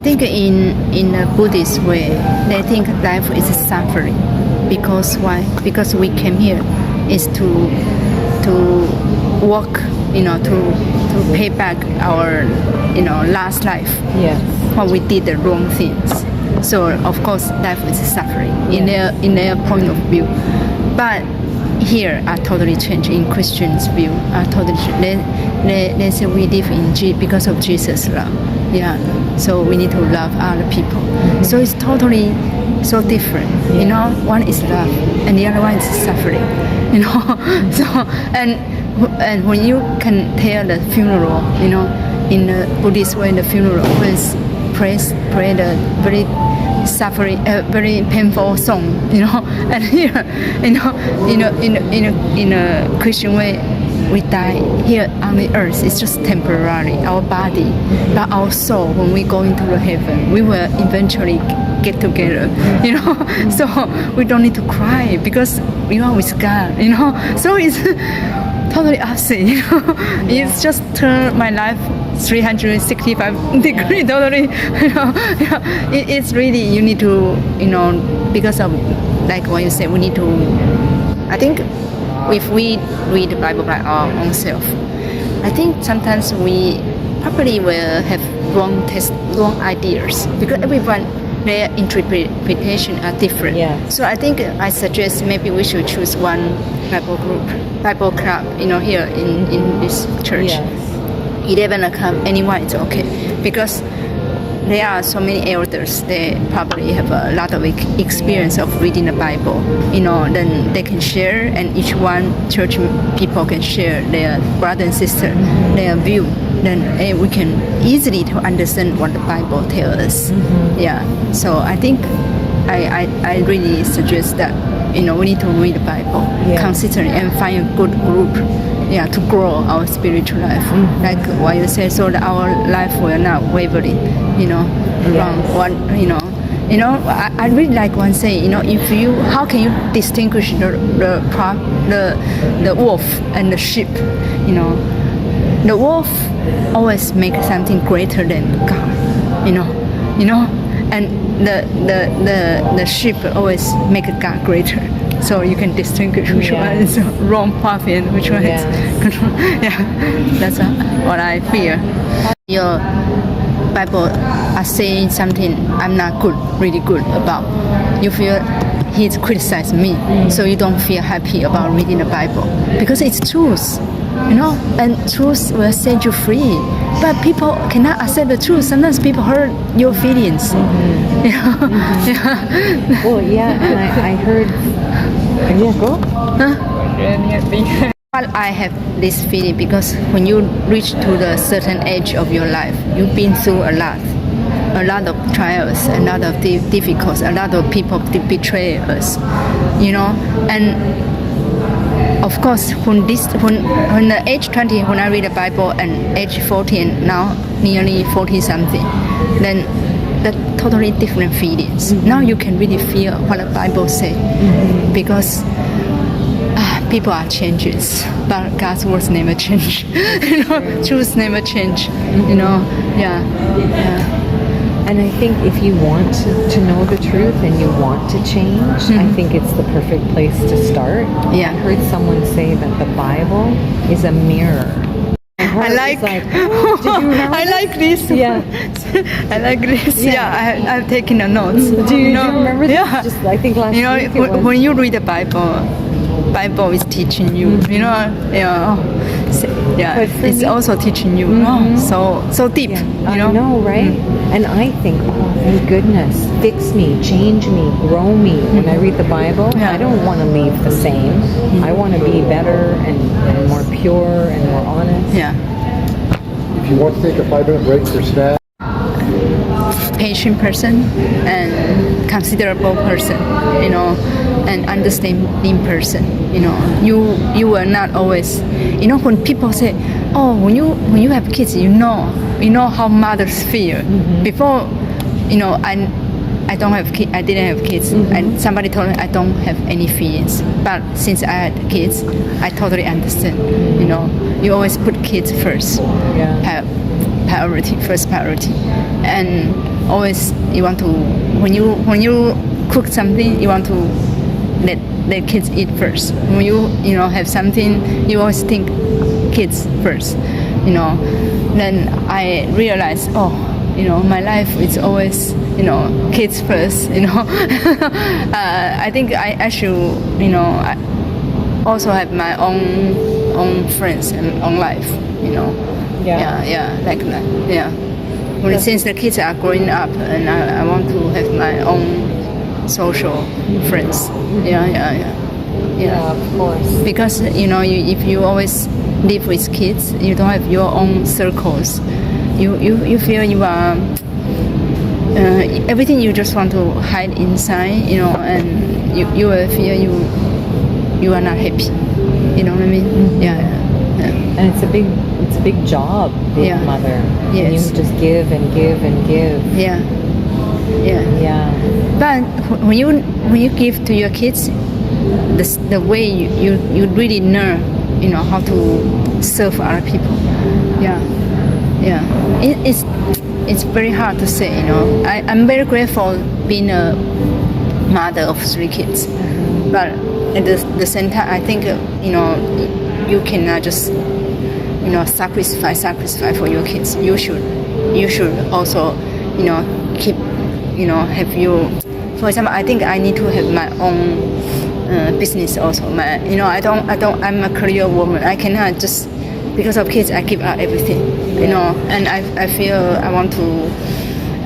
I think in a Buddhist way, they think life is suffering. Because why? Because we came here is to work, to pay back our, last life. Yes. When we did the wrong things. So of course life is suffering in their point of view. But here are totally changed in Christians' view. Are totally they say we live because of Jesus' love. Yeah. So we need to love other people. Mm-hmm. So it's totally so different. Yeah. One is love and the other one is suffering. So and when you can tell the funeral, in the Buddhist way, the funeral was pray the very suffering, very painful song, and here, in a Christian way, we die here on the earth. It's just temporary, our body, but our soul, when we go into the heaven, we will eventually get together, So we don't need to cry because we are with God, So it's totally opposite, It's just turned my life 365 degree totally, It's really, you need to, because of, like what you said, we need to, I think if we read the Bible by our own self, I think sometimes we probably will have wrong ideas because everyone, their interpretation are different. Yeah. So I think I suggest maybe we should choose one Bible club, here in this church. Yes. 11 o'clock, anyone is okay. Because there are so many elders, they probably have a lot of experience of reading the Bible. Then they can share, and each one church people can share their brother and sister, their view. Then we can easily to understand what the Bible tells us. Mm-hmm. Yeah. So I think I really suggest that we need to read the Bible consistently and find a good group. Yeah, to grow our spiritual life, like what you said, so that our life will not wavering, around one, I really like one saying, how can you distinguish the wolf and the sheep, the wolf always makes something greater than God, and the sheep always make God greater. So you can distinguish which one is wrong path and which one is control. Yeah, that's what I feel. Your Bible are saying something I'm not really good about. You feel he's criticized me, so you don't feel happy about reading the Bible because it's truth, and truth will set you free. But people cannot accept the truth. Sometimes people hurt your feelings. Mm-hmm. Yeah. Well, and I heard. Go. Well, I have this feeling because when you reach to the certain age of your life, you've been through a lot of trials, a lot of difficulties, a lot of people betray us, and of course, when the age 20, when I read the Bible, and age 40, and now nearly 40 something, then that totally different feelings. Mm-hmm. Now you can really feel what the Bible says, because people are changes, but God's words never change. Truth never change. Yeah. And I think if you want to know the truth and you want to change, I think it's the perfect place to start. Yeah. I heard someone say that the Bible is a mirror. I like. Did you remember? I like this. Yeah. I like this. Yeah. I've taken the notes. Do you remember this? Yeah. Just I think last week when you read the Bible is teaching you. It's also teaching you. So deep. I know, right? And I think, thank goodness, fix me, change me, grow me. When I read the Bible, I don't want to leave the same. I want to be better and more pure and more honest. Yeah. If you want to take a 5-minute break for snack. Patient person and considerable person, and understanding person. You will not always, when people say, oh, when you have kids, you know how mothers feel. Before, I don't have kids. I didn't have kids, and somebody told me I don't have any feelings. But since I had kids, I totally understand. You always put kids first. Yeah. First priority, and always you want to when you cook something, you want to let kids eat first. When you have something, you always think kids first. Then I realized, my life is always kids first. I think I should I also have my own friends and own life. Yeah, like that. Yeah. Since the kids are growing up, and I want to have my own social friends. Yeah, of course. Because if you always live with kids, you don't have your own circles. You feel you are everything. You just want to hide inside, and you will feel you are not happy. You know what I mean? Mm-hmm. Yeah. And it's a big job being a mother. Yes. And you just give and give and give. Yeah. But when you give to your kids, the way you really learn, how to serve other people. Yeah. It's very hard to say. I'm very grateful being a mother of 3 kids, but at the same time, I think you cannot just sacrifice for your kids. You should also keep have you. For example, I think I need to have my own business also. I'm a career woman. I cannot just because of kids I give up everything. And I feel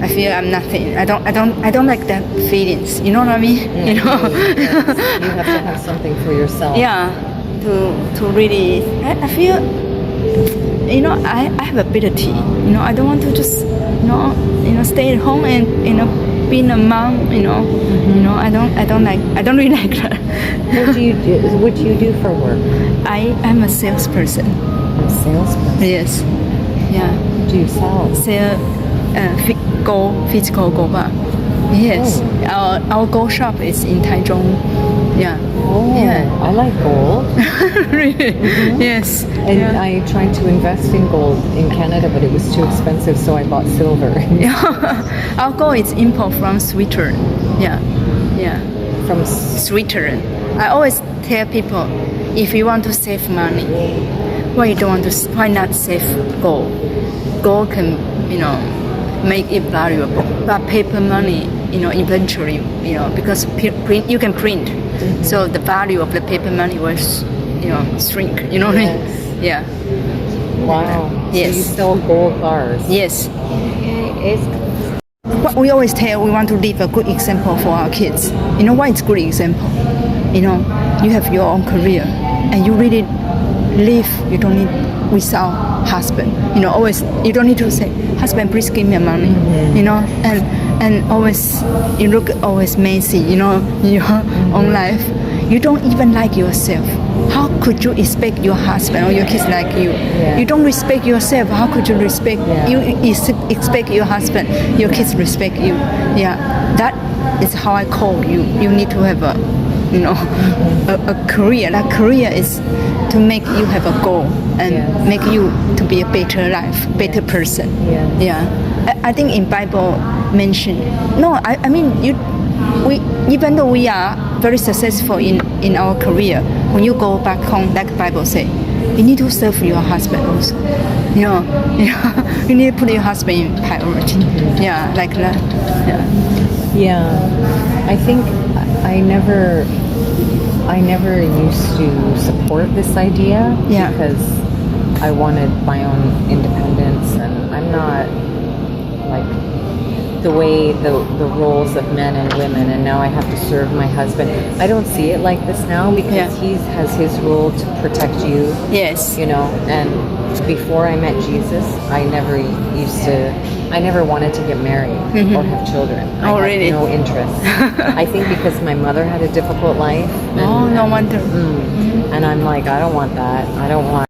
I feel I'm nothing. I don't like that feelings. You know what I mean? Yes. You have to have something for yourself. Yeah. To really, I feel, I have ability. I don't want to just, stay at home and being a mom. I don't really like that. What do you do? What do you do for work? I'm a salesperson. A salesperson. Yes. Yeah. What do you sell? Sell physical gold bar. Yes. Oh. Our gold shop is in Taichung. Yeah. Oh, Yeah. I like gold. Really? Yes. And I tried to invest in gold in Canada, but it was too expensive, so I bought silver. Our gold is import from Switzerland. Yeah. From Switzerland. I always tell people, if you want to save money, why not save gold? Gold can, make it valuable. But paper money, eventually, because you can print, so the value of the paper money will, shrink. You know what I mean? Yeah. Wow. Yes. So you sell gold bars. Yes. What we always tell, we want to leave a good example for our kids. You know why it's good example? You have your own career, and you really live. You don't need without husband. Always you don't need to say, husband, please give me money. And always you look always messy. In your own life, you don't even like yourself. How could you expect your husband or your kids like you? Yeah. You don't respect yourself. How could you respect? You expect your husband, your kids respect you. Yeah, that is how I call you. You need to have a career. That career is to make you have a goal and make you to be a better life, better person. Yeah. I think in Bible mentioned. No, I mean we even though we are very successful in our career, when you go back home, like the Bible say, you need to serve your husband also. You need to put your husband in priority. Yeah, like that. Yeah. I think I never used to support this idea because I wanted my own independence, and I'm not like the way the roles of men and women, and now I have to serve my husband. I don't see it like this now because he has his role to protect you. Yes. And before I met Jesus, I never wanted to get married or have children. I had really? no interest. I think because my mother had a difficult life. No wonder. And I'm like, I don't want that. I don't want